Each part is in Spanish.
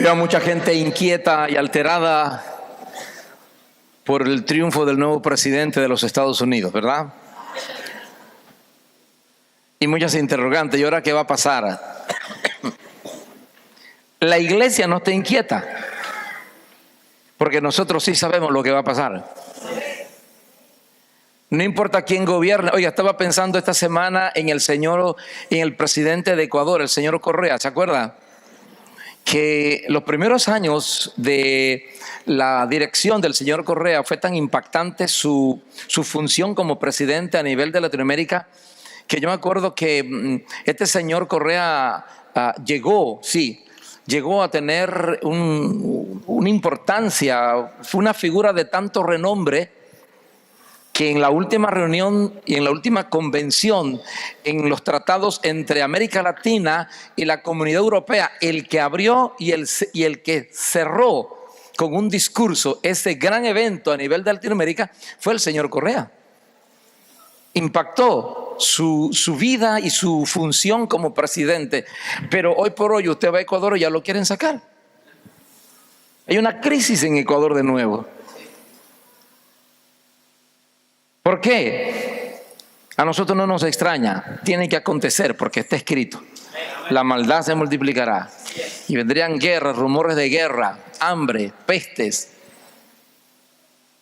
Veo a mucha gente inquieta y alterada por el triunfo del nuevo presidente de los Estados Unidos, ¿verdad? Y muchas interrogantes. ¿Y ahora qué va a pasar? La iglesia no está inquieta, porque nosotros sí sabemos lo que va a pasar. No importa quién gobierne. Oiga, estaba pensando esta semana en el presidente de Ecuador, el señor Correa, ¿se acuerda? Que los primeros años de la dirección del señor Correa fue tan impactante su función como presidente a nivel de Latinoamérica, que yo me acuerdo que este señor Correa llegó a tener una importancia, fue una figura de tanto renombre, que en la última reunión y en la última convención en los tratados entre América Latina y la Comunidad Europea, el que abrió y el que cerró con un discurso ese gran evento a nivel de Latinoamérica fue el señor Correa. Impactó su vida y su función como presidente, pero hoy por hoy usted va a Ecuador y ya lo quieren sacar. Hay una crisis en Ecuador de nuevo. ¿Por qué? A nosotros no nos extraña, tiene que acontecer porque está escrito. La maldad se multiplicará y vendrían guerras, rumores de guerra, hambre, pestes.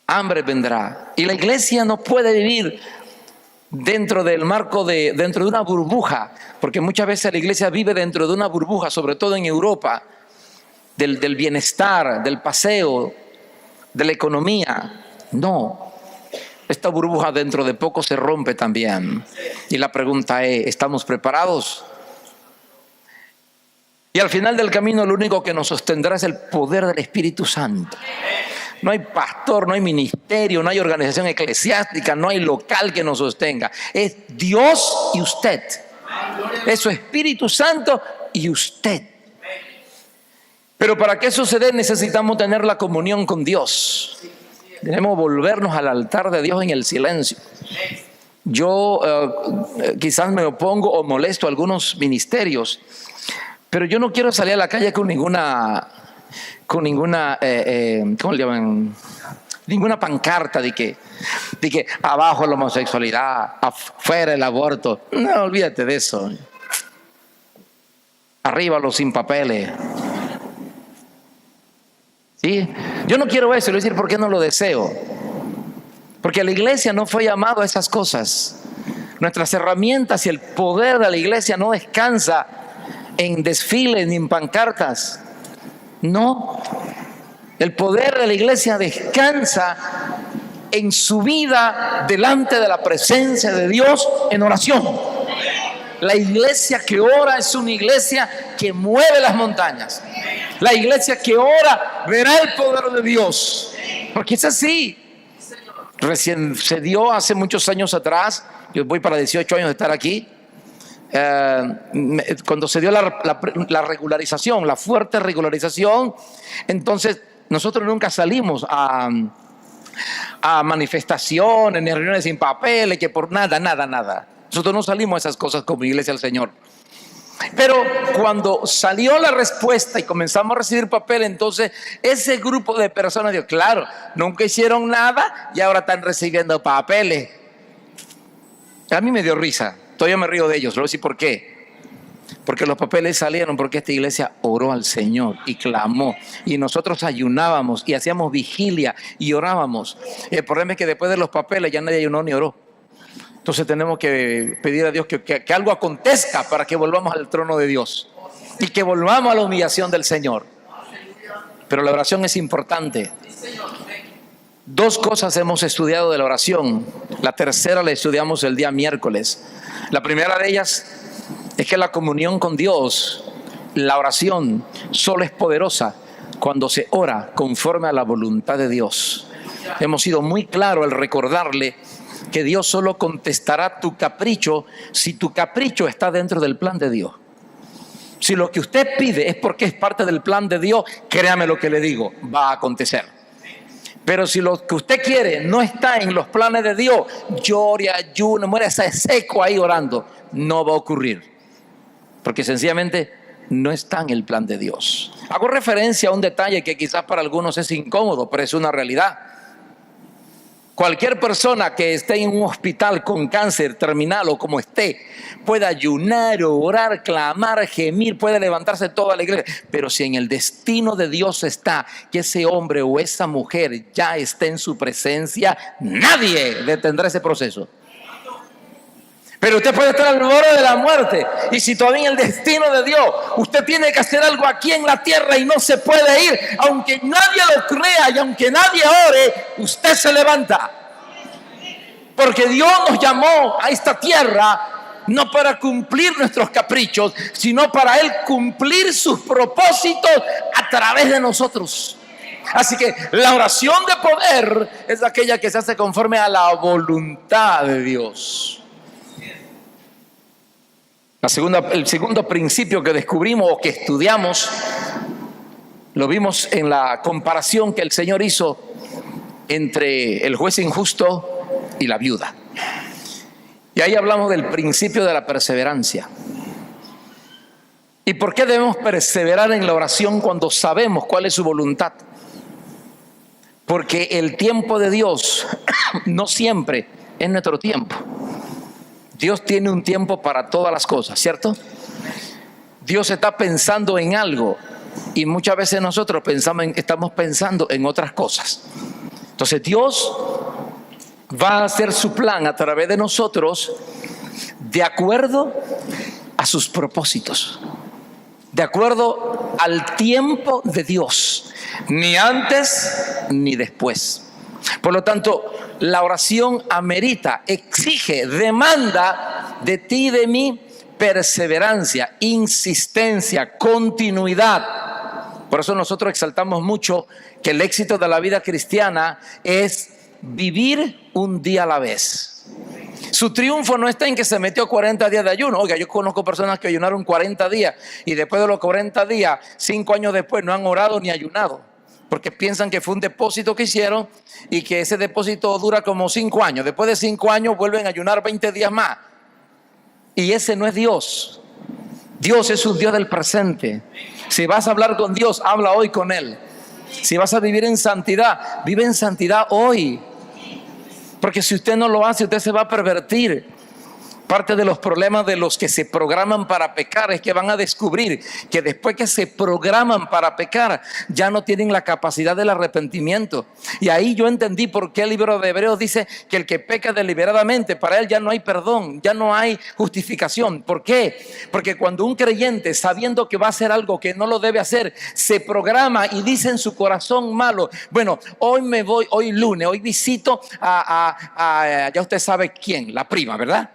Hambre vendrá. Y la iglesia no puede vivir dentro de una burbuja, porque muchas veces la iglesia vive dentro de una burbuja, sobre todo en Europa, del bienestar, del paseo, de la economía. No. Esta burbuja dentro de poco se rompe también. Y la pregunta es, ¿estamos preparados? Y al final del camino lo único que nos sostendrá es el poder del Espíritu Santo. No hay pastor, no hay ministerio, no hay organización eclesiástica, no hay local que nos sostenga. Es Dios y usted. Es su Espíritu Santo y usted. Pero para que eso se dé necesitamos tener la comunión con Dios. Debemos volvernos al altar de Dios en el silencio. Yo quizás me opongo o molesto a algunos ministerios, pero yo no quiero salir a la calle con ninguna ¿cómo le llaman? Ninguna pancarta de que abajo la homosexualidad, afuera el aborto. No, olvídate de eso. Arriba los sin papeles. ¿Sí? Yo no quiero eso, le voy a decir por qué no lo deseo. Porque la iglesia no fue llamado a esas cosas. Nuestras herramientas y el poder de la iglesia no descansa en desfiles ni en pancartas. No. El poder de la iglesia descansa en su vida delante de la presencia de Dios en oración. La iglesia que ora es una iglesia que mueve las montañas. La iglesia que ora verá el poder de Dios. Porque es así. Recién se dio hace muchos años atrás. Yo voy para 18 años de estar aquí. Cuando se dio la regularización, la fuerte regularización, entonces nosotros nunca salimos a manifestaciones, ni a reuniones sin papeles, que por nada. Nosotros no salimos a esas cosas como iglesia del Señor. Pero cuando salió la respuesta y comenzamos a recibir papel, entonces ese grupo de personas dijo, claro, nunca hicieron nada y ahora están recibiendo papeles. A mí me dio risa, todavía me río de ellos, le voy a decir por qué. Porque los papeles salieron porque esta iglesia oró al Señor y clamó. Y nosotros ayunábamos y hacíamos vigilia y orábamos. El problema es que después de los papeles ya nadie ayunó ni oró. Entonces tenemos que pedir a Dios que algo acontezca para que volvamos al trono de Dios y que volvamos a la humillación del Señor. Pero la oración es importante. Dos cosas hemos estudiado de la oración. La tercera la estudiamos el día miércoles. La primera de ellas es que la comunión con Dios, la oración, solo es poderosa cuando se ora conforme a la voluntad de Dios. Hemos sido muy claros al recordarle que Dios solo contestará tu capricho si tu capricho está dentro del plan de Dios. Si lo que usted pide es porque es parte del plan de Dios, créame lo que le digo, va a acontecer. Pero si lo que usted quiere no está en los planes de Dios, llore, ayune, muere seco ahí orando, no va a ocurrir. Porque sencillamente no está en el plan de Dios. Hago referencia a un detalle que quizás para algunos es incómodo, pero es una realidad. Cualquier persona que esté en un hospital con cáncer terminal o como esté, puede ayunar, orar, clamar, gemir, puede levantarse toda la iglesia. Pero si en el destino de Dios está que ese hombre o esa mujer ya esté en su presencia, nadie detendrá ese proceso. Pero usted puede estar al borde de la muerte, y si todavía en el destino de Dios usted tiene que hacer algo aquí en la tierra y no se puede ir, aunque nadie lo crea y aunque nadie ore, usted se levanta. Porque Dios nos llamó a esta tierra no para cumplir nuestros caprichos, sino para Él cumplir sus propósitos a través de nosotros. Así que la oración de poder es aquella que se hace conforme a la voluntad de Dios. El segundo principio que descubrimos o que estudiamos, lo vimos en la comparación que el Señor hizo entre el juez injusto y la viuda. Y ahí hablamos del principio de la perseverancia. ¿Y por qué debemos perseverar en la oración cuando sabemos cuál es su voluntad? Porque el tiempo de Dios no siempre es nuestro tiempo. Dios tiene un tiempo para todas las cosas, ¿cierto? Dios está pensando en algo y muchas veces nosotros estamos pensando en otras cosas. Entonces Dios va a hacer su plan a través de nosotros de acuerdo a sus propósitos, de acuerdo al tiempo de Dios, ni antes ni después. Por lo tanto, la oración amerita, exige, demanda de ti y de mí perseverancia, insistencia, continuidad. Por eso nosotros exaltamos mucho que el éxito de la vida cristiana es vivir un día a la vez. Su triunfo no está en que se metió 40 días de ayuno. Oiga, yo conozco personas que ayunaron 40 días y después de los 40 días, 5 años después, no han orado ni ayunado, porque piensan que fue un depósito que hicieron y que ese depósito dura como 5 años. Después de 5 años vuelven a ayunar 20 días más. Y ese no es Dios. Dios es un Dios del presente. Si vas a hablar con Dios, habla hoy con Él. Si vas a vivir en santidad, vive en santidad hoy. Porque si usted no lo hace, usted se va a pervertir. Parte de los problemas de los que se programan para pecar es que van a descubrir que después que se programan para pecar, ya no tienen la capacidad del arrepentimiento. Y ahí yo entendí por qué el libro de Hebreos dice que el que peca deliberadamente, para él ya no hay perdón, ya no hay justificación. ¿Por qué? Porque cuando un creyente, sabiendo que va a hacer algo que no lo debe hacer, se programa y dice en su corazón malo: bueno, hoy me voy, hoy lunes, hoy visito a ya usted sabe quién, la prima, ¿verdad?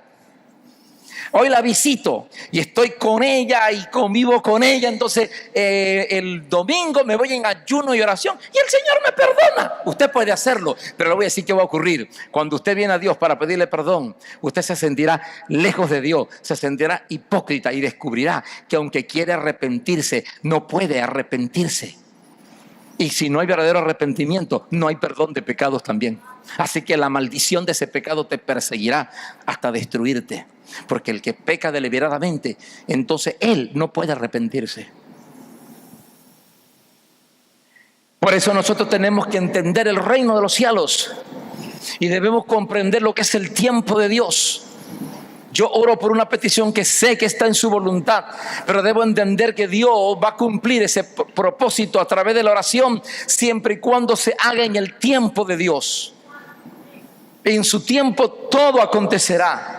Hoy la visito y estoy con ella y convivo con ella. Entonces el domingo me voy en ayuno y oración y el Señor me perdona. Usted puede hacerlo, pero le voy a decir qué va a ocurrir. Cuando usted viene a Dios para pedirle perdón, usted se sentirá lejos de Dios, se sentirá hipócrita y descubrirá que aunque quiere arrepentirse, no puede arrepentirse. Y si no hay verdadero arrepentimiento, no hay perdón de pecados también. Así que la maldición de ese pecado te perseguirá hasta destruirte. Porque el que peca deliberadamente, entonces él no puede arrepentirse. Por eso nosotros tenemos que entender el reino de los cielos y debemos comprender lo que es el tiempo de Dios. Yo oro por una petición que sé que está en su voluntad, pero debo entender que Dios va a cumplir ese propósito a través de la oración siempre y cuando se haga en el tiempo de Dios. En su tiempo todo acontecerá.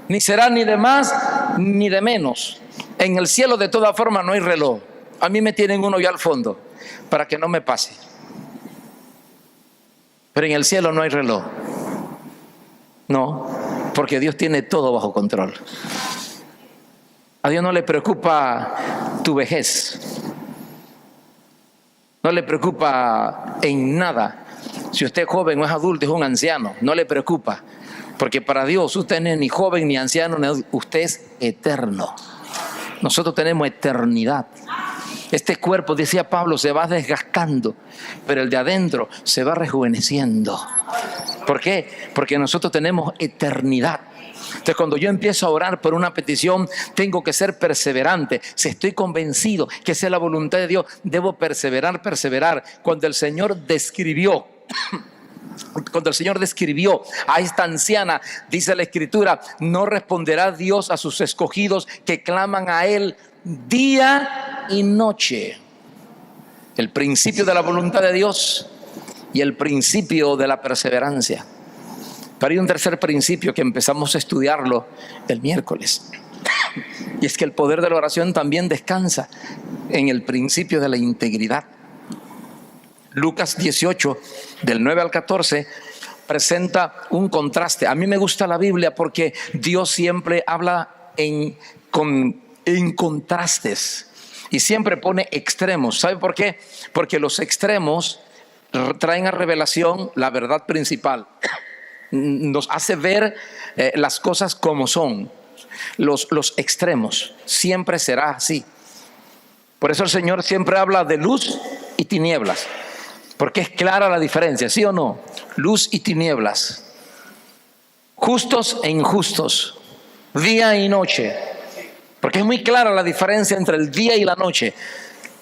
Ni será ni de más ni de menos. En el cielo de toda forma no hay reloj. A mí me tienen uno ya al fondo para que no me pase. Pero en el cielo no hay reloj. No, porque Dios tiene todo bajo control. A Dios no le preocupa tu vejez. No le preocupa en nada. Si usted es joven o es adulto, es un anciano, no le preocupa. Porque para Dios usted no es ni joven ni anciano, usted es eterno. Nosotros tenemos eternidad. Este cuerpo, decía Pablo, se va desgastando, pero el de adentro se va rejuveneciendo. ¿Por qué? Porque nosotros tenemos eternidad. Entonces, cuando yo empiezo a orar por una petición, tengo que ser perseverante. Si estoy convencido que esa es la voluntad de Dios, debo perseverar. Cuando el Señor describió a esta anciana, dice la Escritura, no responderá Dios a sus escogidos que claman a Él día y noche. El principio de la voluntad de Dios y el principio de la perseverancia. Pero hay un tercer principio que empezamos a estudiarlo el miércoles. Y es que el poder de la oración también descansa en el principio de la integridad. Lucas 18, del 9 al 14, presenta un contraste. A mí me gusta la Biblia porque Dios siempre habla en contrastes y siempre pone extremos. ¿Sabe por qué? Porque los extremos traen a revelación la verdad principal. Nos hace ver las cosas como son. Los extremos siempre será así. Por eso el Señor siempre habla de luz y tinieblas, porque es clara la diferencia, ¿sí o no? Luz y tinieblas, justos e injustos, día y noche, porque es muy clara la diferencia entre el día y la noche.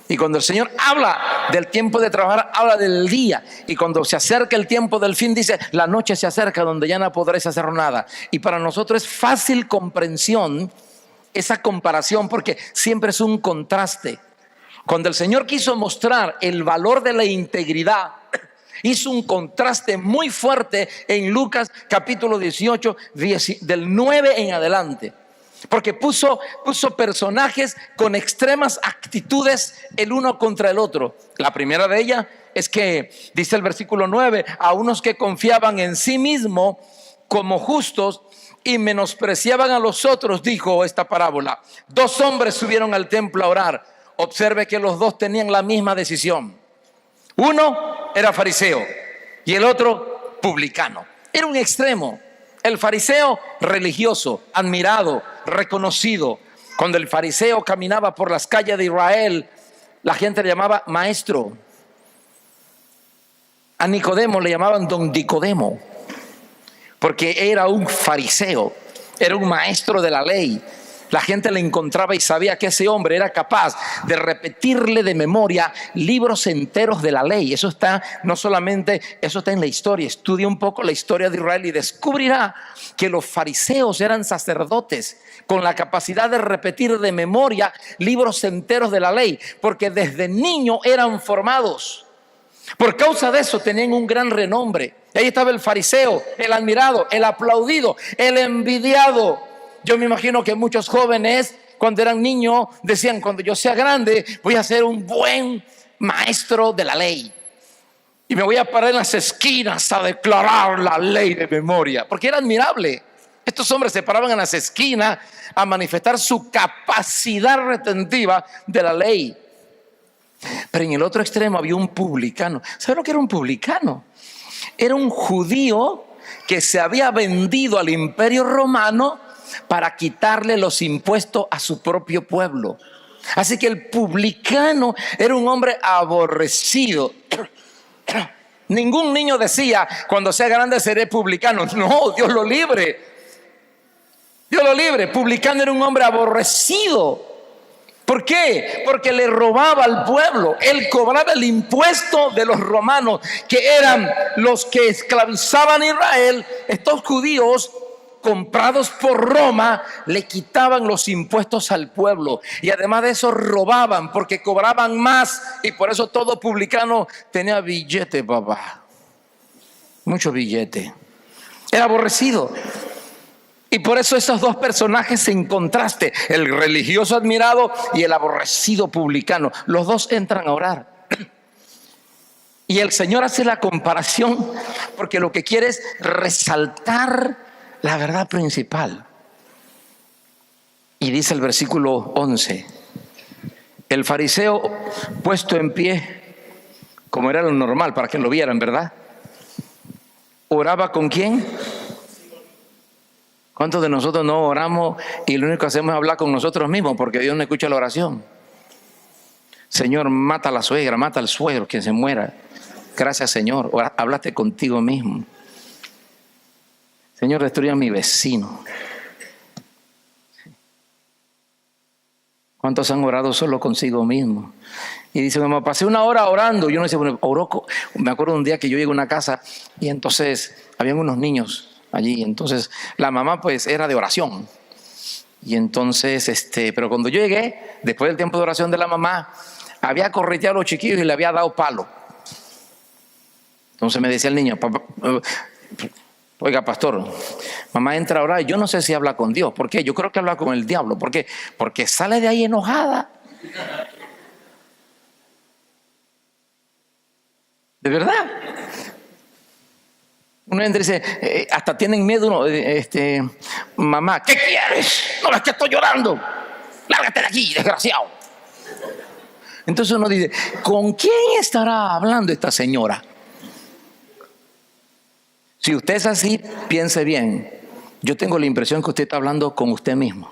Y cuando el Señor habla del tiempo de trabajar, habla del día. Y cuando se acerca el tiempo del fin, dice, la noche se acerca donde ya no podréis hacer nada. Y para nosotros es fácil comprensión esa comparación, porque siempre es un contraste. Cuando el Señor quiso mostrar el valor de la integridad, hizo un contraste muy fuerte en Lucas capítulo 18, del 9 en adelante. Porque puso personajes con extremas actitudes el uno contra el otro. La primera de ellas es que, dice el versículo 9, a unos que confiaban en sí mismos como justos y menospreciaban a los otros, dijo esta parábola. 2 hombres subieron al templo a orar. Observe que los 2 tenían la misma decisión. Uno era fariseo y el otro publicano. Era un extremo. El fariseo religioso, admirado, reconocido. Cuando el fariseo caminaba por las calles de Israel, la gente le llamaba maestro. A Nicodemo le llamaban don Nicodemo, porque era un fariseo, era un maestro de la ley. La gente le encontraba y sabía que ese hombre era capaz de repetirle de memoria libros enteros de la ley. Eso está, no solamente, eso está en la historia. Estudia un poco la historia de Israel y descubrirá que los fariseos eran sacerdotes con la capacidad de repetir de memoria libros enteros de la ley, porque desde niño eran formados. Por causa de eso tenían un gran renombre. Ahí estaba el fariseo, el admirado, el aplaudido, el envidiado. Yo me imagino que muchos jóvenes, cuando eran niños, decían, cuando yo sea grande, voy a ser un buen maestro de la ley. Y me voy a parar en las esquinas a declarar la ley de memoria. Porque era admirable. Estos hombres se paraban en las esquinas a manifestar su capacidad retentiva de la ley. Pero en el otro extremo había un publicano. ¿Sabe lo que era un publicano? Era un judío que se había vendido al imperio romano para quitarle los impuestos a su propio pueblo. Así que el publicano era un hombre aborrecido. Ningún niño decía, cuando sea grande seré publicano. No, Dios lo libre. Dios lo libre. Publicano era un hombre aborrecido. ¿Por qué? Porque le robaba al pueblo. Él cobraba el impuesto de los romanos, que eran los que esclavizaban a Israel. Estos judíos comprados por Roma le quitaban los impuestos al pueblo, y además de eso robaban porque cobraban más, y por eso todo publicano tenía billete, papá, mucho billete. Era aborrecido. Y por eso esos 2 personajes en contraste, el religioso admirado y el aborrecido publicano, los 2 entran a orar. Y el Señor hace la comparación porque lo que quiere es resaltar la verdad principal. Y dice el versículo 11, el fariseo puesto en pie, como era lo normal para que lo vieran, ¿verdad? ¿Oraba con quién? ¿Cuántos de nosotros no oramos y lo único que hacemos es hablar con nosotros mismos porque Dios no escucha la oración? Señor, mata a la suegra, mata al suegro, quien se muera. Gracias, Señor. Hablaste contigo mismo. Señor, destruye a mi vecino. ¿Cuántos han orado solo consigo mismo? Y dice, mamá, pasé una hora orando. Yo no sé, bueno, oró. Me acuerdo un día que yo llegué a una casa y entonces habían unos niños allí. Entonces la mamá pues era de oración. Y entonces, pero cuando yo llegué, después del tiempo de oración de la mamá, había correteado a los chiquillos y le había dado palo. Entonces me decía el niño, papá, oiga, pastor, mamá entra a orar y yo no sé si habla con Dios. ¿Por qué? Yo creo que habla con el diablo. ¿Por qué? Porque sale de ahí enojada. ¿De verdad? Uno entra y dice, hasta tienen miedo uno, mamá, ¿qué quieres? No ves que estoy llorando. Lárgate de aquí, desgraciado. Entonces uno dice, ¿con quién estará hablando esta señora? Si usted es así, piense bien. Yo tengo la impresión que usted está hablando con usted mismo.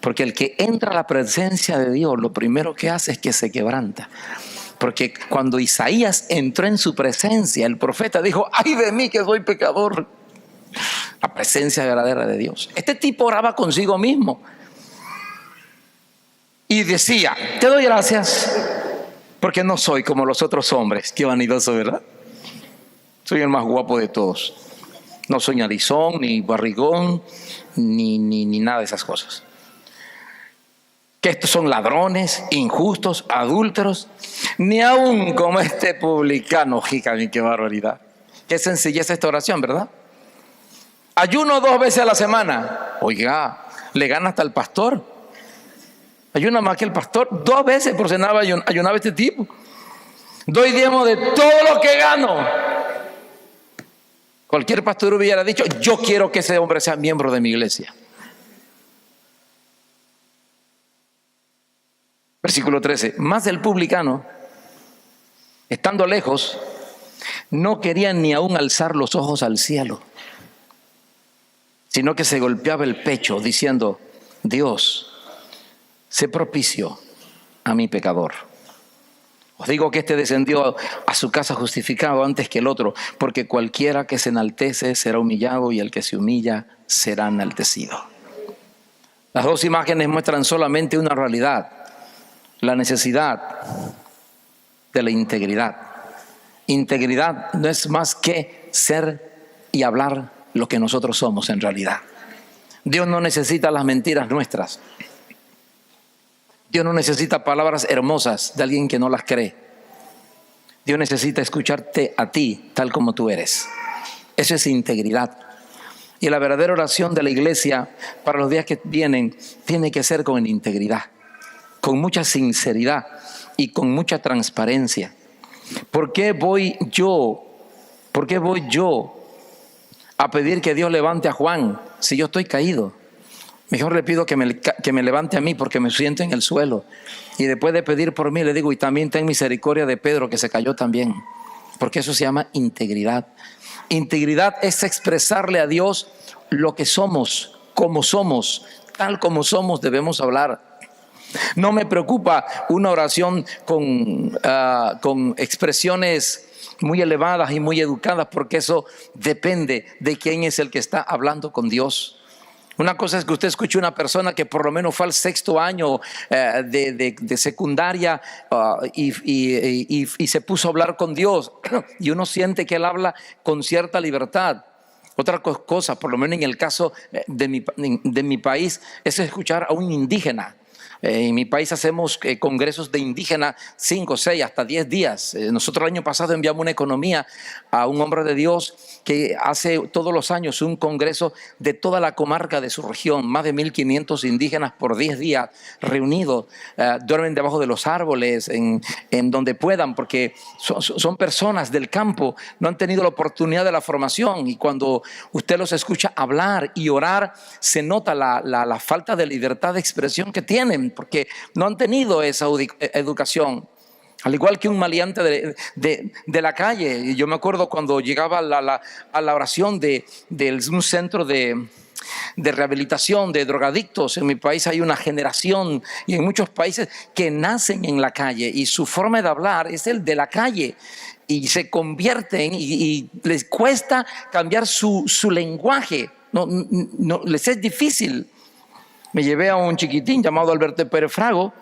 Porque el que entra a la presencia de Dios, lo primero que hace es que se quebranta. Porque cuando Isaías entró en su presencia, el profeta dijo, ¡ay de mí que soy pecador! La presencia verdadera de Dios. Este tipo oraba consigo mismo. Y decía, te doy gracias, porque no soy como los otros hombres. Qué vanidoso, ¿verdad? Soy el más guapo de todos. No soy narizón, ni barrigón, ni nada de esas cosas. Que estos son ladrones, injustos, adúlteros, ni aún como este publicano. Jícame, qué barbaridad. Qué sencillez esta oración, ¿verdad? Ayuno 2 veces a la semana. Oiga, le gana hasta el pastor. Ayuna más que el pastor. 2 veces por semana ayunaba este tipo. Doy diezmo de todo lo que gano. Cualquier pastor hubiera dicho, yo quiero que ese hombre sea miembro de mi iglesia. Versículo 13, más el publicano, estando lejos, no quería ni aún alzar los ojos al cielo, sino que se golpeaba el pecho diciendo, Dios, sé propicio a mi pecador. Os digo que este descendió a su casa justificado antes que el otro, porque cualquiera que se enaltece será humillado y el que se humilla será enaltecido. Las 2 imágenes muestran solamente una realidad. La necesidad de la integridad. Integridad no es más que ser y hablar lo que nosotros somos en realidad. Dios no necesita las mentiras nuestras. Dios no necesita palabras hermosas de alguien que no las cree. Dios necesita escucharte a ti tal como tú eres. Eso es integridad. Y la verdadera oración de la iglesia para los días que vienen tiene que ser con integridad, con mucha sinceridad y con mucha transparencia. ¿Por qué voy yo a pedir que Dios levante a Juan si yo estoy caído? Mejor le pido que me levante a mí porque me siento en el suelo. Y después de pedir por mí le digo, y también ten misericordia de Pedro que se cayó también. Porque eso se llama integridad. Integridad es expresarle a Dios lo que somos, como somos, tal como somos debemos hablar. No me preocupa una oración con expresiones muy elevadas y muy educadas, porque eso depende de quién es el que está hablando con Dios. Una cosa es que usted escuche una persona que por lo menos fue al 6º año de secundaria y se puso a hablar con Dios y uno siente que él habla con cierta libertad. Otra cosa, por lo menos en el caso de mi país, es escuchar a un indígena. En mi país hacemos congresos de indígenas 5, 6, hasta 10 días. Nosotros el año pasado enviamos una economía a un hombre de Dios que hace todos los años un congreso de toda la comarca de su región. Más de 1,500 indígenas por 10 días reunidos. Duermen debajo de los árboles, en donde puedan, porque son personas del campo, no han tenido la oportunidad de la formación. Y cuando usted los escucha hablar y orar, se nota la falta de libertad de expresión que tienen, porque no han tenido esa educación. Al igual que un maleante de la calle. Y yo me acuerdo cuando llegaba a la oración de un centro de rehabilitación de drogadictos. En mi país hay una generación, y en muchos países, que nacen en la calle y su forma de hablar es el de la calle. Y se convierten y les cuesta cambiar su lenguaje. No, les es difícil. Me llevé a un chiquitín llamado Alberto Pérez Frago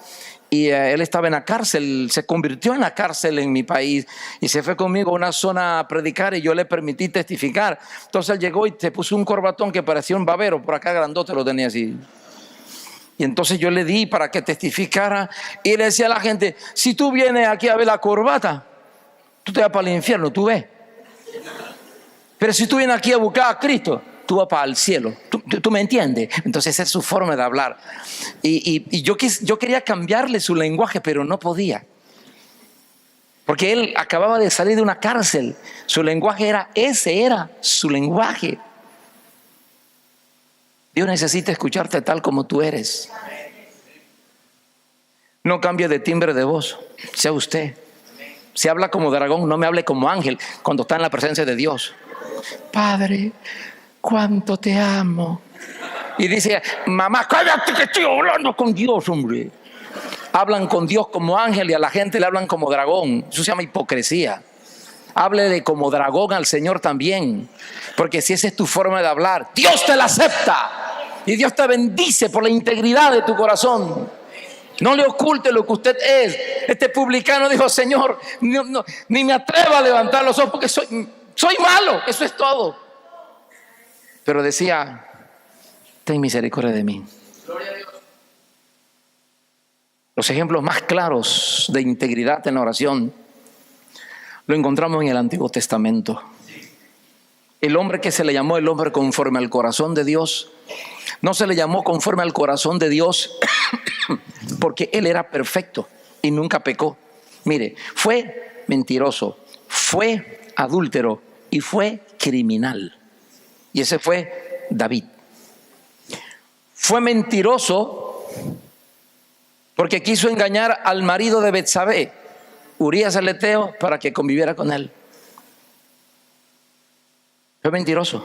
y él estaba en la cárcel, se convirtió en la cárcel en mi país y se fue conmigo a una zona a predicar y yo le permití testificar. Entonces él llegó y se puso un corbatón que parecía un babero, por acá grandote lo tenía así. Y entonces yo le di para que testificara y le decía a la gente, si tú vienes aquí a ver la corbata, tú te vas para el infierno, tú ves. Pero si tú vienes aquí a buscar a Cristo, tú vas para el cielo. ¿Tú me entiendes? Entonces esa es su forma de hablar. Y yo quería cambiarle su lenguaje, pero no podía. Porque él acababa de salir de una cárcel. Su lenguaje ese era su lenguaje. Dios necesita escucharte tal como tú eres. No cambie de timbre de voz. Sea usted. Si habla como dragón, no me hable como ángel cuando está en la presencia de Dios. Padre, cuánto te amo. Y dice, mamá, cállate que estoy hablando con Dios, hombre. Hablan con Dios como ángel y a la gente le hablan como dragón. Eso se llama hipocresía. Háblele como dragón al Señor también. Porque si esa es tu forma de hablar, Dios te la acepta. Y Dios te bendice por la integridad de tu corazón. No le oculte lo que usted es. Este publicano dijo, Señor, ni me atrevo a levantar los ojos porque soy malo. Eso es todo. Pero decía, ten misericordia de mí. Gloria a Dios. Los ejemplos más claros de integridad en la oración lo encontramos en el Antiguo Testamento. El hombre que se le llamó el hombre conforme al corazón de Dios, no se le llamó conforme al corazón de Dios porque él era perfecto y nunca pecó. Mire, fue mentiroso, fue adúltero y fue criminal. Y ese fue David. Fue mentiroso porque quiso engañar al marido de Betsabé, Urías el Eteo, para que conviviera con él. Fue mentiroso.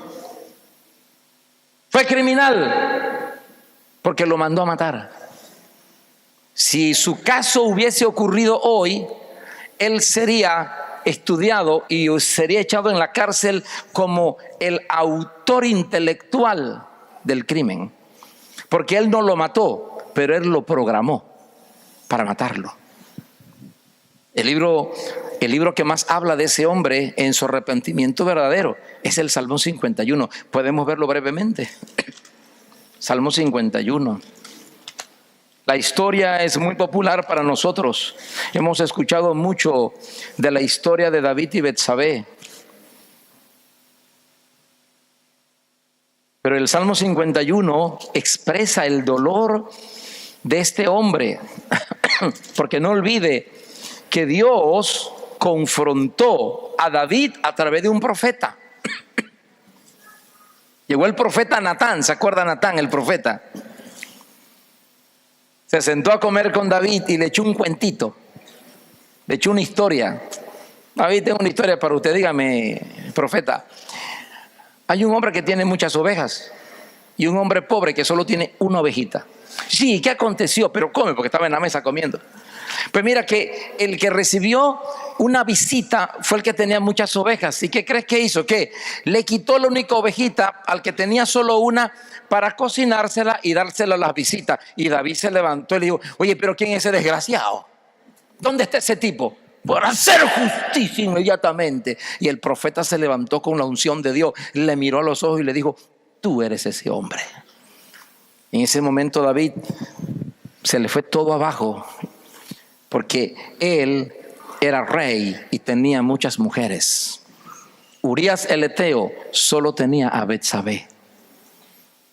Fue criminal porque lo mandó a matar. Si su caso hubiese ocurrido hoy, él sería estudiado y sería echado en la cárcel como el autor intelectual del crimen, porque él no lo mató, pero él lo programó para matarlo. El libro que más habla de ese hombre en su arrepentimiento verdadero es el Salmo 51. Podemos verlo brevemente. Salmo 51. La historia es muy popular para nosotros. Hemos escuchado mucho de la historia de David y Betsabé. Pero el Salmo 51 expresa el dolor de este hombre. Porque no olvide que Dios confrontó a David a través de un profeta. Llegó el profeta Natán, ¿se acuerda Natán, el profeta? Se sentó a comer con David y le echó un cuentito, le echó una historia. David, tengo una historia para usted, dígame, profeta. Hay un hombre que tiene muchas ovejas y un hombre pobre que solo tiene una ovejita. Sí, ¿qué aconteció? Pero come, porque estaba en la mesa comiendo. Pues mira que el que recibió una visita fue el que tenía muchas ovejas. ¿Y qué crees que hizo? Que le quitó la única ovejita al que tenía solo una para cocinársela y dársela a las visitas. Y David se levantó y le dijo, oye, pero ¿quién es ese desgraciado? ¿Dónde está ese tipo? Por hacer justicia inmediatamente. Y el profeta se levantó con la unción de Dios, le miró a los ojos y le dijo, tú eres ese hombre. En ese momento David se le fue todo abajo, porque él era rey y tenía muchas mujeres. Urías el Eteo solo tenía a Betsabé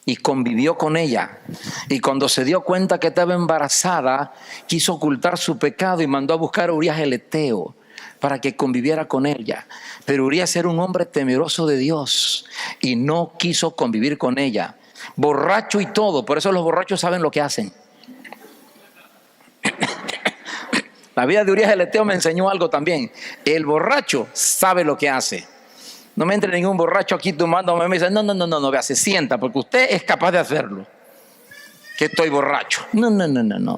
y convivió con ella. Y cuando se dio cuenta que estaba embarazada, quiso ocultar su pecado y mandó a buscar a Urías el Eteo para que conviviera con ella. Pero Urías era un hombre temeroso de Dios y no quiso convivir con ella. Borracho y todo, por eso los borrachos saben lo que hacen. La vida de Urías el Eteo me enseñó algo también. El borracho sabe lo que hace. No me entre ningún borracho aquí tomándome y me dice, no, vea, se sienta, porque usted es capaz de hacerlo. Que estoy borracho. No.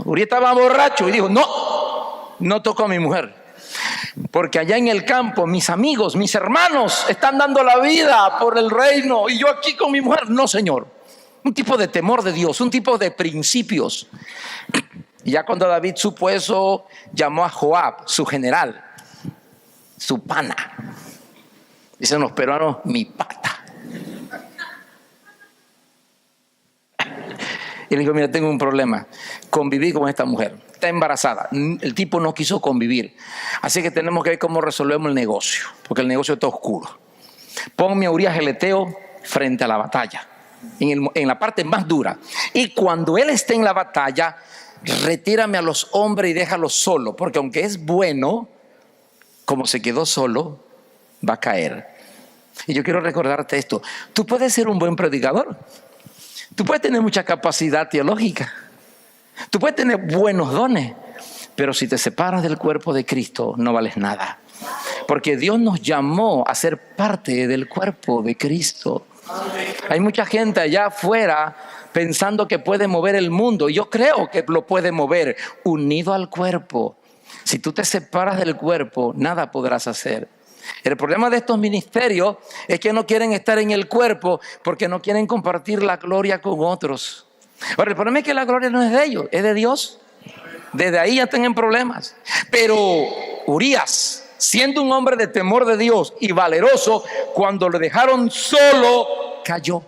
Urías estaba borracho y dijo, no toco a mi mujer. Porque allá en el campo, mis amigos, mis hermanos están dando la vida por el reino y yo aquí con mi mujer. No, Señor, Un tipo de temor de Dios, un tipo de principios. Y ya cuando David supo eso, llamó a Joab, su general, su pana. Dicen los peruanos, mi pata. Y le dijo, mira, tengo un problema. Conviví con esta mujer. Está embarazada. El tipo no quiso convivir. Así que tenemos que ver cómo resolvemos el negocio. Porque el negocio está oscuro. Ponme a Urías el Eteo frente a la batalla. En la parte más dura. Y cuando él esté en la batalla, retírame a los hombres y déjalos solo. Porque aunque es bueno, como se quedó solo, va a caer. Y yo quiero recordarte esto. Tú puedes ser un buen predicador. Tú puedes tener mucha capacidad teológica. Tú puedes tener buenos dones. Pero si te separas del cuerpo de Cristo, no vales nada. Porque Dios nos llamó a ser parte del cuerpo de Cristo. Hay mucha gente allá afuera pensando que puede mover el mundo. Y yo creo que lo puede mover unido al cuerpo. Si tú te separas del cuerpo, nada podrás hacer. El problema de estos ministerios es que no quieren estar en el cuerpo porque no quieren compartir la gloria con otros. Ahora, el problema es que la gloria no es de ellos, es de Dios. Desde ahí ya tienen problemas. Pero Urías, siendo un hombre de temor de Dios y valeroso, cuando lo dejaron solo, cayó.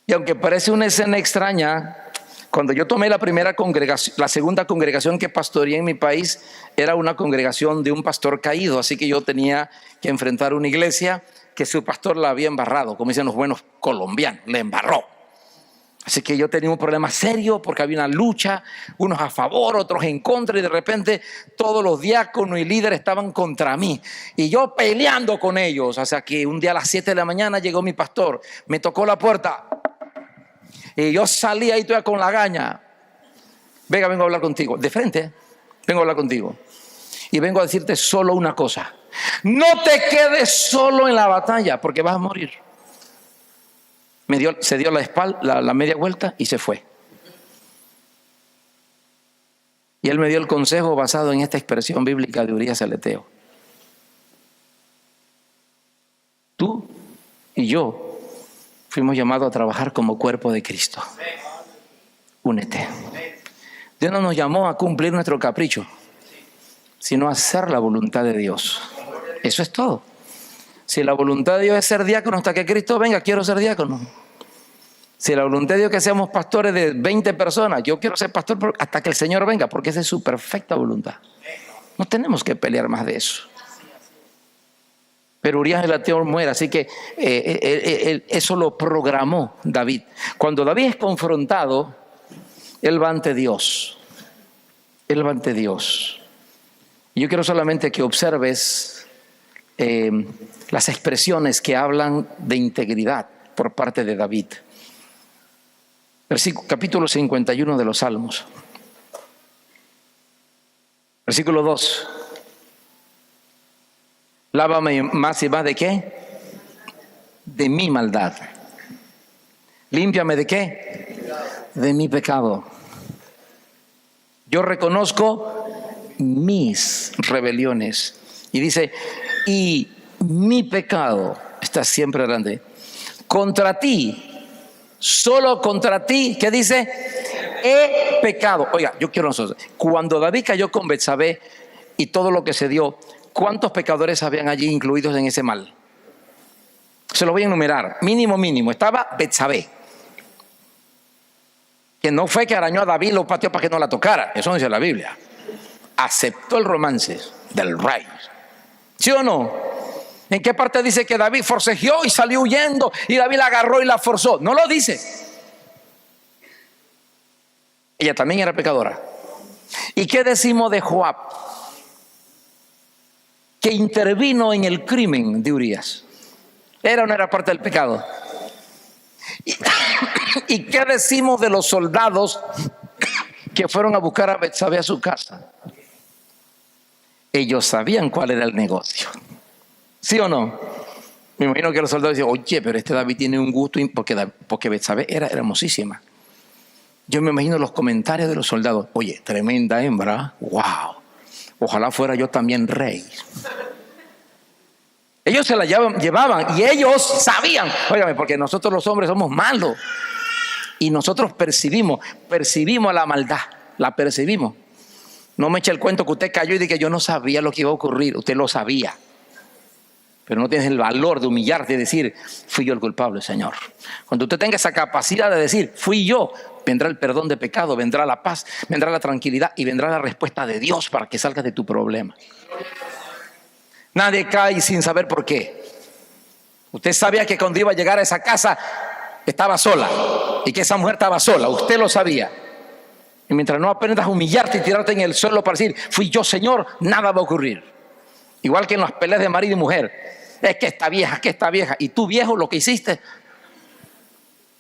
Y aunque parece una escena extraña, cuando yo tomé la segunda congregación que pastoreé en mi país, era una congregación de un pastor caído, así que yo tenía que enfrentar una iglesia que su pastor la había embarrado, como dicen los buenos colombianos, le embarró. Así que yo tenía un problema serio porque había una lucha, unos a favor, otros en contra, y de repente todos los diáconos y líderes estaban contra mí. Y yo peleando con ellos, hasta que un día a las 7 de la mañana llegó mi pastor, me tocó la puerta. Y yo salí ahí todavía con la gaña. Venga, vengo a hablar contigo. De frente, vengo a hablar contigo. Y vengo a decirte solo una cosa. No te quedes solo en la batalla porque vas a morir. Se dio la espalda, la media vuelta y se fue. Y él me dio el consejo basado en esta expresión bíblica de Urías el Eteo. Tú y yo fuimos llamados a trabajar como cuerpo de Cristo. Únete. Dios no nos llamó a cumplir nuestro capricho, sino a hacer la voluntad de Dios. Eso es todo. Si la voluntad de Dios es ser diácono hasta que Cristo venga, quiero ser diácono. Si la voluntad de Dios es que seamos pastores de 20 personas, yo quiero ser pastor hasta que el Señor venga, porque esa es su perfecta voluntad. No tenemos que pelear más de eso. Pero Urías el Eteo muere, así que eso lo programó David. Cuando David es confrontado, él va ante Dios. Él va ante Dios. Yo quiero solamente que observes las expresiones que hablan de integridad por parte de David. Capítulo 51 de los Salmos. Versículo 2. Lávame más y más ¿de qué? De mi maldad. Límpiame ¿de qué? De mi pecado. Yo reconozco mis rebeliones. Y dice, y mi pecado está siempre delante. Contra ti, solo contra ti, ¿qué dice? He pecado. Oiga, yo quiero nosotros. Cuando David cayó con Betsabé y todo lo que se dio, ¿cuántos pecadores habían allí incluidos en ese mal? Se los voy a enumerar. Mínimo. Estaba Betsabé, que no fue que arañó a David, lo pateó para que no la tocara. Eso no dice la Biblia. Aceptó el romance del rey. ¿Sí o no? ¿En qué parte dice que David forcejeó y salió huyendo y David la agarró y la forzó? No lo dice. Ella también era pecadora. ¿Y qué decimos de Joab? Que intervino en el crimen de Urías. ¿Era o no era parte del pecado? ¿Y qué decimos de los soldados que fueron a buscar a Betsabé a su casa? Ellos sabían cuál era el negocio. ¿Sí o no? Me imagino que los soldados decían, oye, pero este David tiene un gusto, porque Betsabé era hermosísima. Yo me imagino los comentarios de los soldados, oye, tremenda hembra, wow, ojalá fuera yo también rey. Ellos se la llevaban y ellos sabían. Óigame, porque nosotros los hombres somos malos y nosotros percibimos la maldad, la percibimos. No me eche el cuento que usted cayó y dice que yo no sabía lo que iba a ocurrir. Usted lo sabía, pero no tienes el valor de humillarte y decir, fui yo el culpable, Señor. Cuando usted tenga esa capacidad de decir, fui yo, vendrá el perdón de pecado, vendrá la paz, vendrá la tranquilidad y vendrá la respuesta de Dios para que salgas de tu problema. Nadie cae sin saber por qué. Usted sabía que cuando iba a llegar a esa casa estaba sola y que esa mujer estaba sola. Usted lo sabía. Y mientras no aprendas a humillarte y tirarte en el suelo para decir, fui yo, Señor, nada va a ocurrir. Igual que en las peleas de marido y mujer. Es que está vieja. Y tú, viejo, lo que hiciste,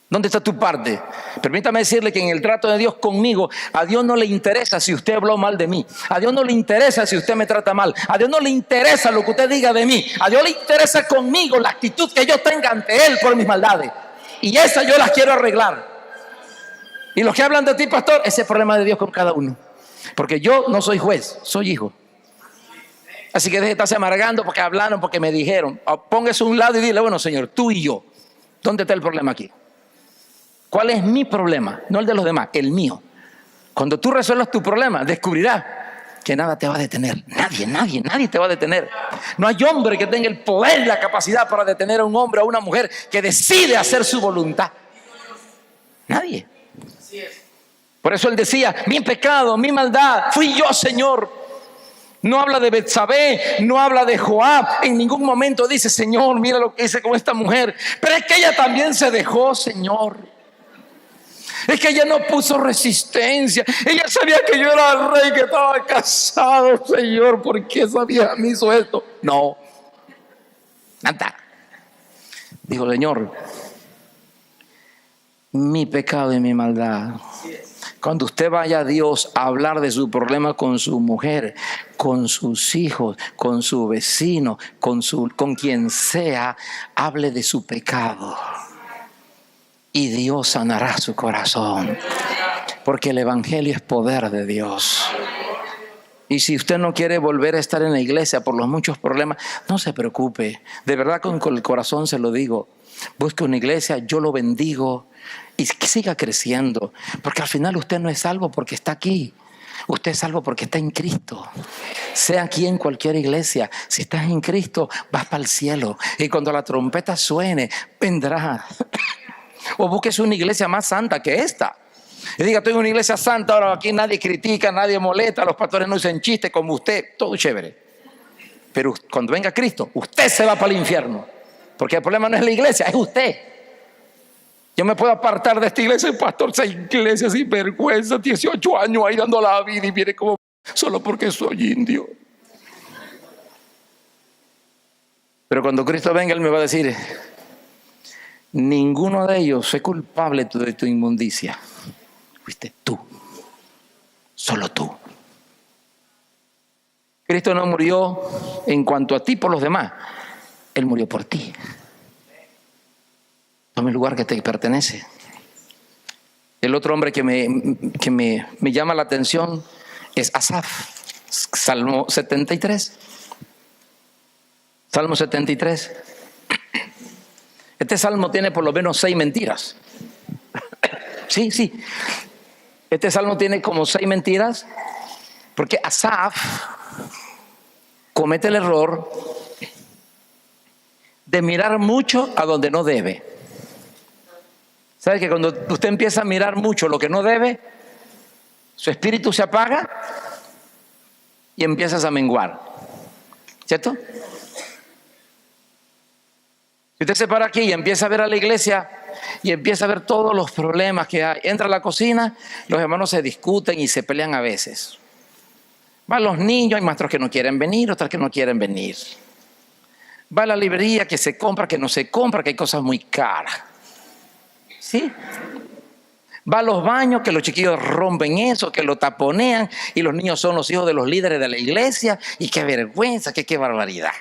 ¿dónde está tu parte? Permítame decirle que en el trato de Dios conmigo, a Dios no le interesa si usted habló mal de mí. A Dios no le interesa si usted me trata mal. A Dios no le interesa lo que usted diga de mí. A Dios le interesa conmigo la actitud que yo tenga ante Él por mis maldades. Y esa yo las quiero arreglar. Y los que hablan de ti, pastor, ese es el problema de Dios con cada uno. Porque yo no soy juez, soy hijo. Así que deje de estarse amargando porque hablaron, porque me dijeron. Póngase a un lado y dile, bueno, Señor, tú y yo, ¿dónde está el problema aquí? ¿Cuál es mi problema? No el de los demás, el mío. Cuando tú resuelvas tu problema, descubrirás que nada te va a detener. Nadie te va a detener. No hay hombre que tenga el poder y la capacidad para detener a un hombre o a una mujer que decide hacer su voluntad. Nadie. Por eso él decía, mi pecado, mi maldad, fui yo, Señor. No habla de Betsabé, no habla de Joab. En ningún momento dice, Señor, mira lo que hice con esta mujer. Pero es que ella también se dejó, Señor. Es que ella no puso resistencia. Ella sabía que yo era el rey, que estaba casado, Señor. ¿Por qué esa vieja me hizo esto? No. Nada. Dijo, Señor, mi pecado y mi maldad. Cuando usted vaya a Dios a hablar de su problema con su mujer, con sus hijos, con su vecino, con quien sea, hable de su pecado. Y Dios sanará su corazón. Porque el evangelio es poder de Dios. Y si usted no quiere volver a estar en la iglesia por los muchos problemas, no se preocupe. De verdad, con el corazón se lo digo. Busque una iglesia, yo lo bendigo. Y que siga creciendo. Porque al final usted no es salvo porque está aquí. Usted es salvo porque está en Cristo. Sea aquí en cualquier iglesia. Si estás en Cristo, vas para el cielo. Y cuando la trompeta suene, vendrá. O búsquese una iglesia más santa que esta. Y diga, estoy en una iglesia santa, ahora aquí nadie critica, nadie molesta, los pastores no dicen chistes como usted, todo chévere. Pero cuando venga Cristo, usted se va para el infierno. Porque el problema no es la iglesia, es usted. Yo me puedo apartar de esta iglesia, pastor, esa iglesia sin vergüenza, 18 años ahí dando la vida y viene como solo porque soy indio. Pero cuando Cristo venga, Él me va a decir, ninguno de ellos fue culpable de tu inmundicia. Fuiste tú, solo tú. Cristo no murió en cuanto a ti por los demás, Él murió por ti. Toma el lugar que te pertenece. El otro hombre que me llama la atención es Asaf, Salmo 73. Salmo 73. Este salmo tiene por lo menos 6 mentiras. Sí. Este salmo tiene como 6 mentiras porque Asaf comete el error de mirar mucho a donde no debe. ¿Sabe que cuando usted empieza a mirar mucho lo que no debe, su espíritu se apaga y empiezas a menguar? ¿Cierto? Si usted se para aquí y empieza a ver a la iglesia y empieza a ver todos los problemas que hay, entra a la cocina, los hermanos se discuten y se pelean a veces. Van los niños, hay maestros que no quieren venir, otros que no quieren venir. Va a la librería, que se compra, que no se compra, que hay cosas muy caras. ¿Sí? Va a los baños, que los chiquillos rompen eso, que lo taponean, y los niños son los hijos de los líderes de la iglesia, y qué vergüenza, qué barbaridad.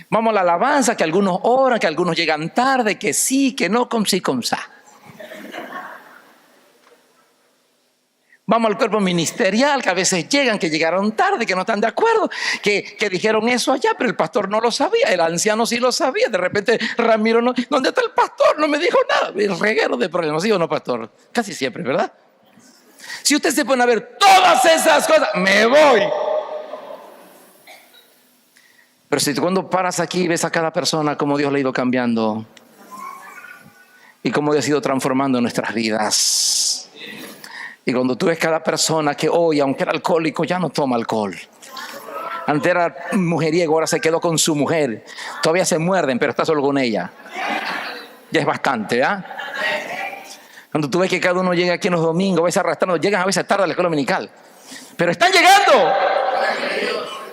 Vamos a la alabanza, que algunos oran, que algunos llegan tarde, que sí, que no, con sí, con sa. Vamos al cuerpo ministerial, que a veces llegan, que llegaron tarde, que no están de acuerdo, que dijeron eso allá, pero el pastor no lo sabía, el anciano sí lo sabía. De repente Ramiro no, ¿dónde está el pastor? No me dijo nada. El reguero de problemas, ¿sí o no, pastor? Casi siempre, ¿verdad? Si usted se pone a ver todas esas cosas, me voy. Pero si cuando paras aquí y ves a cada persona cómo Dios le ha ido cambiando y cómo Dios ha ido transformando nuestras vidas. Y cuando tú ves cada persona que hoy, aunque era alcohólico, ya no toma alcohol. Antes era mujeriego, ahora se quedó con su mujer. Todavía se muerden, pero está solo con ella. Ya es bastante, ¿ah? Cuando tú ves que cada uno llega aquí en los domingos, ves arrastrando, llegan a veces tarde a la escuela dominical. Pero están llegando.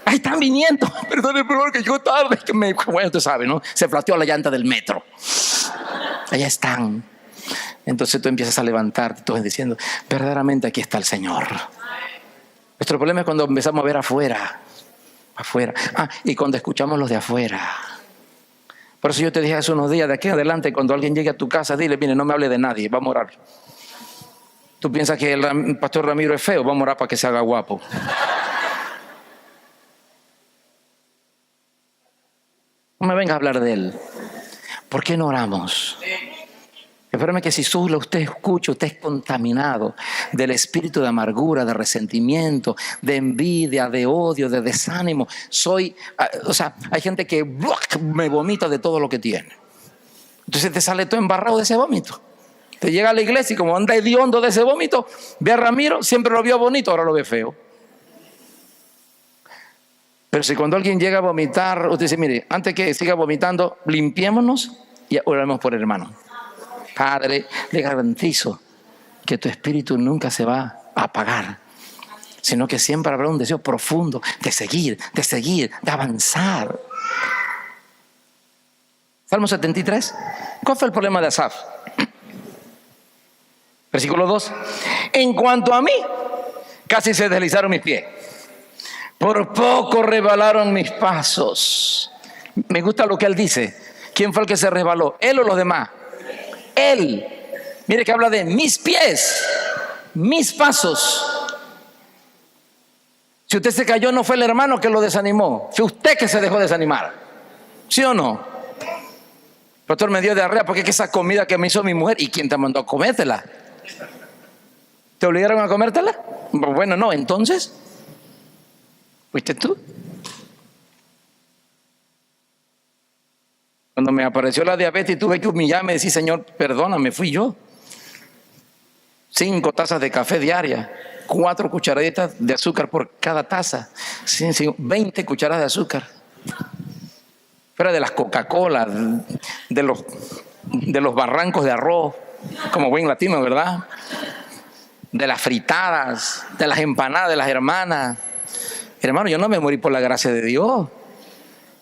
Ahí están viniendo. Perdón, el problema que llegó tarde. Bueno, tú sabes, ¿no? Se flateó la llanta del metro. Allá están. Entonces tú empiezas a levantarte, tú vas diciendo, verdaderamente aquí está el Señor. Nuestro problema es cuando empezamos a ver afuera. Y cuando escuchamos los de afuera. Por eso yo te dije hace unos días, de aquí en adelante, cuando alguien llegue a tu casa, dile, mire, no me hable de nadie, vamos a orar. Tú piensas que el pastor Ramiro es feo, vamos a orar para que se haga guapo. No me vengas a hablar de él. ¿Por qué no oramos? Espérame que si usted escucha, usted es contaminado del espíritu de amargura, de resentimiento, de envidia, de odio, de desánimo. Hay gente que me vomita de todo lo que tiene. Entonces te sale todo embarrado de ese vómito. Te llega a la iglesia y como anda hediondo de ese vómito, ve a Ramiro, siempre lo vio bonito, ahora lo ve feo. Pero si cuando alguien llega a vomitar, usted dice, mire, antes que siga vomitando, limpiémonos y oremos por el hermano. Padre, le garantizo que tu espíritu nunca se va a apagar, sino que siempre habrá un deseo profundo de seguir, de avanzar. Salmo 73. ¿Cuál fue el problema de Asaf? Versículo 2. En cuanto a mí, casi se deslizaron mis pies. Por poco resbalaron mis pasos. Me gusta lo que él dice. ¿Quién fue el que se resbaló? ¿Él o los demás? Él. Mire que habla de mis pies, mis pasos. Si usted se cayó, no fue el hermano que lo desanimó, fue usted que se dejó desanimar. ¿Sí o no? El pastor me dio diarrea porque es que esa comida que me hizo mi mujer. ¿Y quién te mandó a comértela? ¿Te obligaron a comértela? Bueno, no, entonces ¿fuiste tú? Cuando me apareció la diabetes y tuve que humillarme y decir, Señor, perdóname, fui yo. 5 tazas de café diarias, 4 cucharaditas de azúcar por cada taza, 20 cucharadas de azúcar. Fuera de las Coca-Cola, de los barrancos de arroz, como buen latino, ¿verdad? De las fritadas, de las empanadas de las hermanas. Hermano, yo no me morí por la gracia de Dios.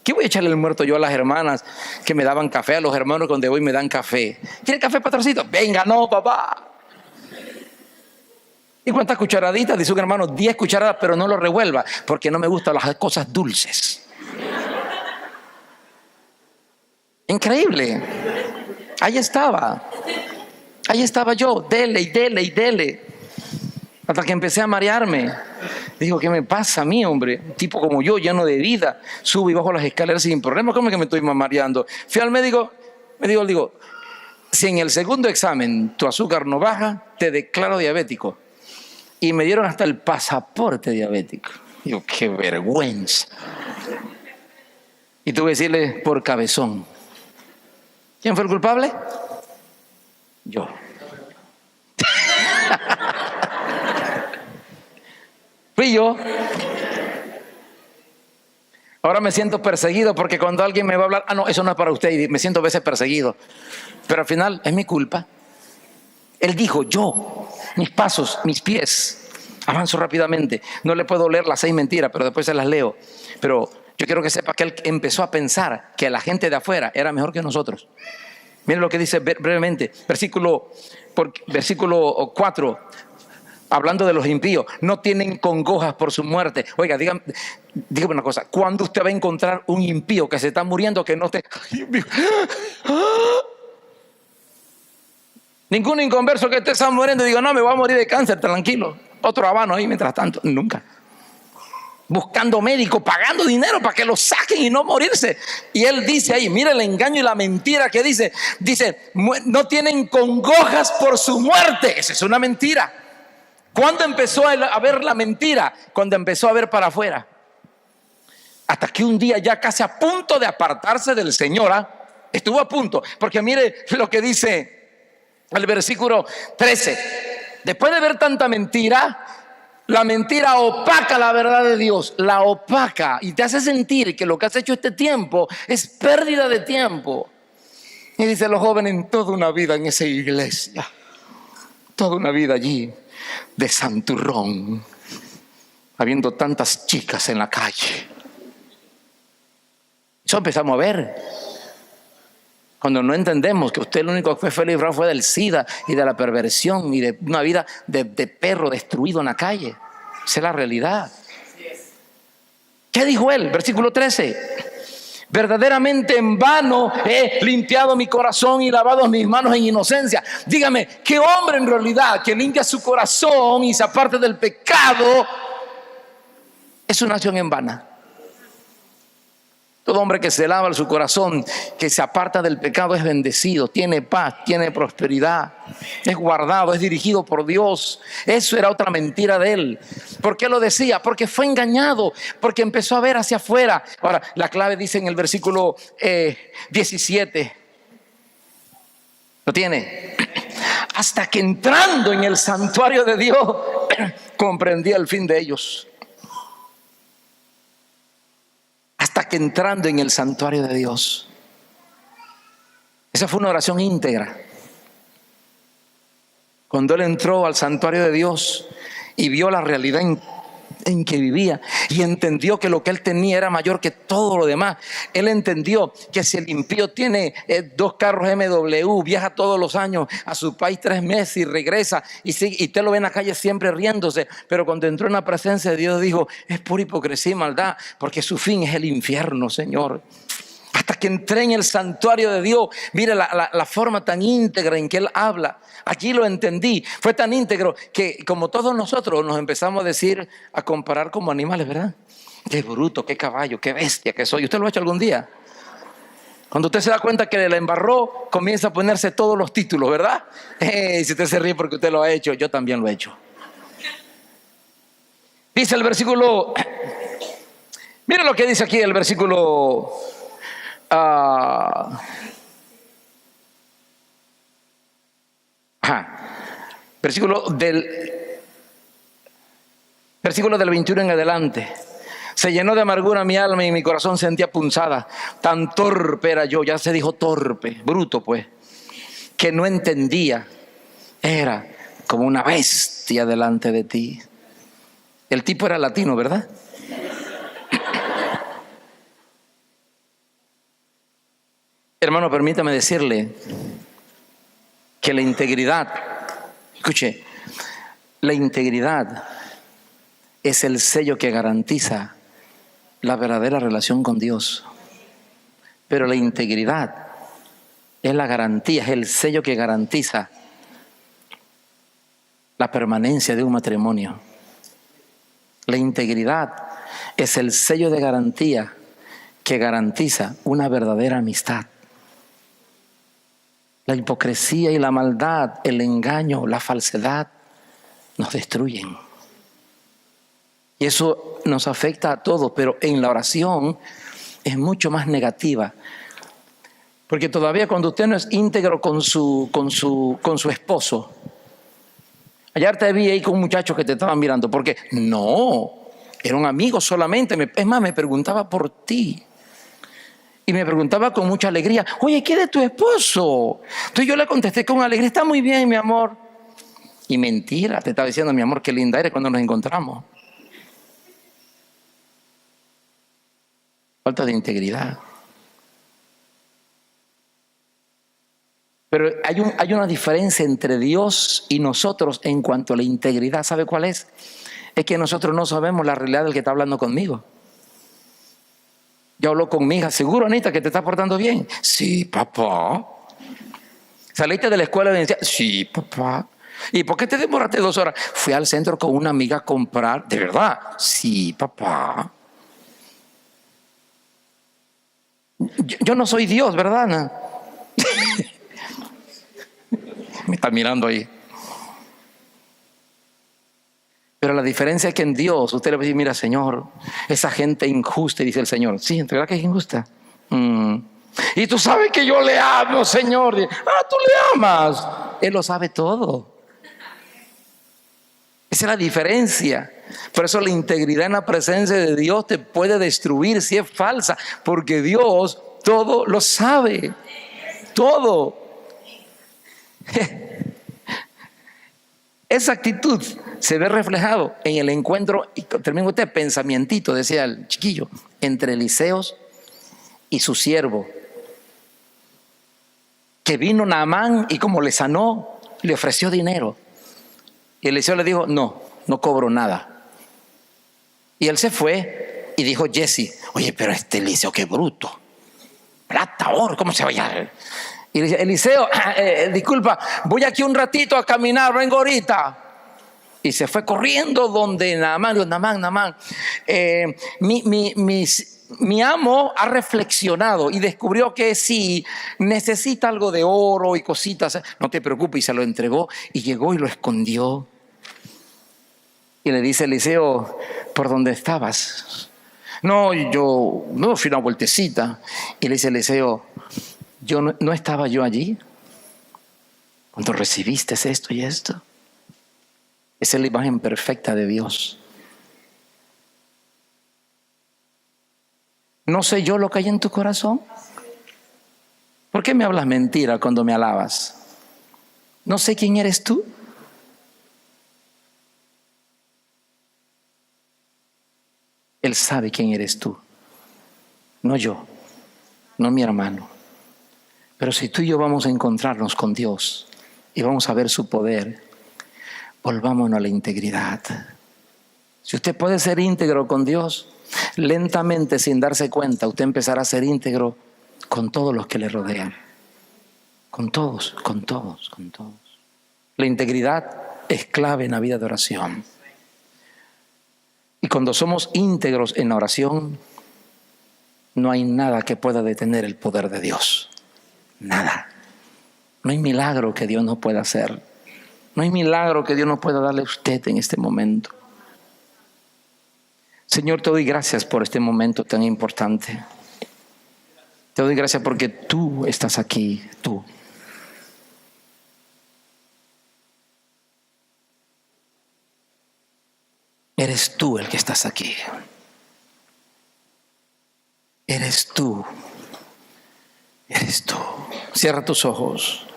¿Qué voy a echarle el muerto yo a las hermanas que me daban café, a los hermanos donde hoy me dan café? ¿Quiere café, patroncito? Venga, no, papá. ¿Y cuántas cucharaditas? Dice un hermano, 10 cucharadas, pero no lo revuelva, porque no me gustan las cosas dulces. Increíble. Ahí estaba yo, dele y dele y dele. Hasta que empecé a marearme. Digo, ¿qué me pasa a mí, hombre? Un tipo como yo, lleno de vida, subo y bajo las escaleras sin problema. ¿Cómo es que me estoy mareando? Fui al médico, digo, si en el segundo examen tu azúcar no baja, te declaro diabético. Y me dieron hasta el pasaporte diabético. Digo, qué vergüenza. Y tuve que decirle, por cabezón. ¿Quién fue el culpable? Yo. Fui yo. Ahora me siento perseguido porque cuando alguien me va a hablar, no, eso no es para usted, y me siento a veces perseguido. Pero al final es mi culpa. Él dijo, yo, mis pasos, mis pies, avanzo rápidamente. No le puedo leer las 6 mentiras, pero después se las leo. Pero yo quiero que sepa que él empezó a pensar que la gente de afuera era mejor que nosotros. Miren lo que dice brevemente, versículo 4. Hablando de los impíos, no tienen congojas por su muerte. Oiga, dígame una cosa. ¿Cuándo usted va a encontrar un impío que se está muriendo que no esté? Ningún inconverso que esté muriendo y diga, no, me voy a morir de cáncer, tranquilo. otro habano ahí mientras tanto. Nunca. Buscando médico, pagando dinero para que lo saquen y no morirse. Y él dice ahí, mira el engaño y la mentira que dice, no tienen congojas por su muerte. Esa es una mentira. ¿Cuándo empezó a ver la mentira? Cuando empezó a ver para afuera. Hasta que un día, ya casi a punto de apartarse del Señor, estuvo a punto, porque mire lo que dice el versículo 13. Después de ver tanta mentira, la mentira opaca la verdad de Dios, la opaca y te hace sentir que lo que has hecho este tiempo es pérdida de tiempo. Y dice los jóvenes, toda una vida en esa iglesia, toda una vida allí de santurrón, habiendo tantas chicas en la calle. Eso empezamos a ver. Cuando no entendemos que usted lo único que fue librado fue del SIDA y de la perversión y de una vida de perro destruido en la calle. Esa es la realidad. ¿Qué dijo él? Versículo 13. Verdaderamente en vano he limpiado mi corazón y lavado mis manos en inocencia. Dígame, ¿qué hombre en realidad que limpia su corazón y se aparte del pecado es una acción en vana? Todo hombre que se lava su corazón, que se aparta del pecado, es bendecido, tiene paz, tiene prosperidad, es guardado, es dirigido por Dios. Eso era otra mentira de él. ¿Por qué lo decía? Porque fue engañado, porque empezó a ver hacia afuera. Ahora, la clave dice en el versículo 17. ¿Lo tiene? Hasta que entrando en el santuario de Dios, comprendía el fin de ellos. Hasta que entrando en el santuario de Dios. Esa fue una oración íntegra. Cuando él entró al santuario de Dios y vio la realidad en que vivía y entendió que lo que él tenía era mayor que todo lo demás. Él entendió que si el impío tiene 2 carros MW, viaja todos los años a su país 3 meses y regresa y usted lo ve en la calle siempre riéndose, pero cuando entró en la presencia de Dios dijo, es pura hipocresía y maldad, porque su fin es el infierno, Señor. Hasta que entré en el santuario de Dios, mire la forma tan íntegra en que él habla. Aquí lo entendí. Fue tan íntegro que como todos nosotros nos empezamos a decir, a comparar como animales, ¿verdad? Qué bruto, qué caballo, qué bestia que soy. ¿Usted lo ha hecho algún día? Cuando usted se da cuenta que la embarró, comienza a ponerse todos los títulos, ¿verdad? Si usted se ríe porque usted lo ha hecho, yo también lo he hecho. Dice el versículo, mire lo que dice aquí el versículo versículo del 21 en adelante. Se llenó de amargura mi alma y mi corazón sentía punzada. Tan torpe era yo, ya se dijo torpe, bruto pues, que no entendía. Era como una bestia delante de ti. El tipo era latino, ¿verdad? Hermano, permítame decirle que la integridad, escuche, la integridad es el sello que garantiza la verdadera relación con Dios. Pero la integridad es la garantía, es el sello que garantiza la permanencia de un matrimonio. La integridad es el sello de garantía que garantiza una verdadera amistad. La hipocresía y la maldad, el engaño, la falsedad nos destruyen. Y eso nos afecta a todos, pero en la oración es mucho más negativa. Porque todavía cuando usted no es íntegro con su esposo, ayer te vi ahí con un muchacho que te estaba mirando, porque no, era un amigo solamente, es más, me preguntaba por ti. Y me preguntaba con mucha alegría, oye, ¿qué de tu esposo? Entonces yo le contesté con alegría, está muy bien, mi amor. Y mentira, te estaba diciendo, mi amor, qué linda eres cuando nos encontramos. Falta de integridad. Pero hay una diferencia entre Dios y nosotros en cuanto a la integridad. ¿Sabe cuál es? Es que nosotros no sabemos la realidad del que está hablando conmigo. Yo hablo con mi hija, ¿seguro, Anita, que te estás portando bien? Sí, papá. ¿Saliste de la escuela y me decía? Sí, papá. ¿Y por qué te demoraste 2 horas? Fui al centro con una amiga a comprar. ¿De verdad? Sí, papá. Yo no soy Dios, ¿verdad, Ana? Me está mirando ahí. Pero la diferencia es que en Dios usted le va a decir, mira, Señor, esa gente injusta, y dice el Señor, sí, ¿en verdad que es injusta? Y tú sabes que yo le amo, Señor. Tú le amas. Él lo sabe todo. Esa es la diferencia. Por eso la integridad en la presencia de Dios te puede destruir si es falsa, porque Dios todo lo sabe. Todo. Esa actitud se ve reflejado en el encuentro, y termino este pensamientito, decía el chiquillo, entre Eliseos y su siervo, que vino Naamán y como le sanó, le ofreció dinero. Y Eliseo le dijo, no cobro nada. Y él se fue y dijo Jesse, oye, pero este Eliseo, qué bruto. Plata, oro, ¿cómo se vaya? Y le dice, Eliseo, disculpa, voy aquí un ratito a caminar, vengo ahorita. Y se fue corriendo donde Naamán. Digo, Naamán, mi amo ha reflexionado y descubrió que si necesita algo de oro y cositas, no te preocupes, y se lo entregó y llegó y lo escondió. Y le dice Eliseo, ¿por dónde estabas? No, yo no fui una vueltecita. Y le dice Eliseo, no estaba yo allí cuando recibiste esto y esto. Esa es la imagen perfecta de Dios. ¿No sé yo lo que hay en tu corazón? ¿Por qué me hablas mentira cuando me alabas? ¿No sé quién eres tú? Él sabe quién eres tú. No yo, no mi hermano. Pero si tú y yo vamos a encontrarnos con Dios y vamos a ver su poder, volvámonos a la integridad. Si usted puede ser íntegro con Dios, lentamente, sin darse cuenta, usted empezará a ser íntegro con todos los que le rodean. Con todos. La integridad es clave en la vida de oración. Y cuando somos íntegros en la oración, no hay nada que pueda detener el poder de Dios. Nada. No hay milagro que Dios no pueda hacer. No hay milagro que Dios no pueda darle a usted en este momento. Señor, te doy gracias por este momento tan importante. Te doy gracias porque tú estás aquí, tú. Eres tú el que estás aquí. Eres tú. Eres tú. Cierra tus ojos.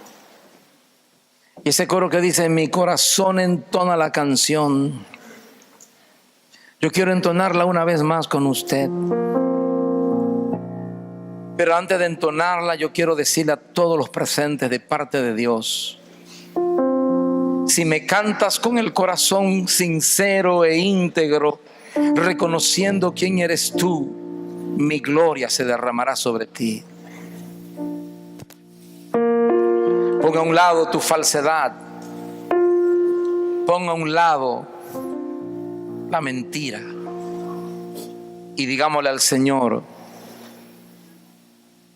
Y ese coro que dice, mi corazón entona la canción. Yo quiero entonarla una vez más con usted. Pero antes de entonarla, yo quiero decirle a todos los presentes de parte de Dios, si me cantas con el corazón sincero e íntegro, reconociendo quién eres tú, mi gloria se derramará sobre ti. Ponga a un lado tu falsedad. Ponga a un lado la mentira. Y digámosle al Señor,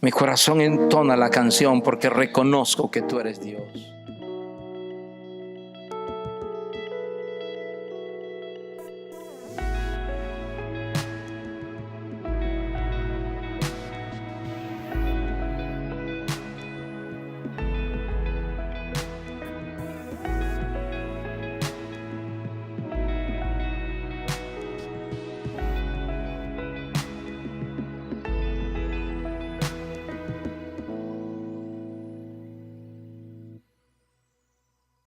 mi corazón entona la canción porque reconozco que tú eres Dios.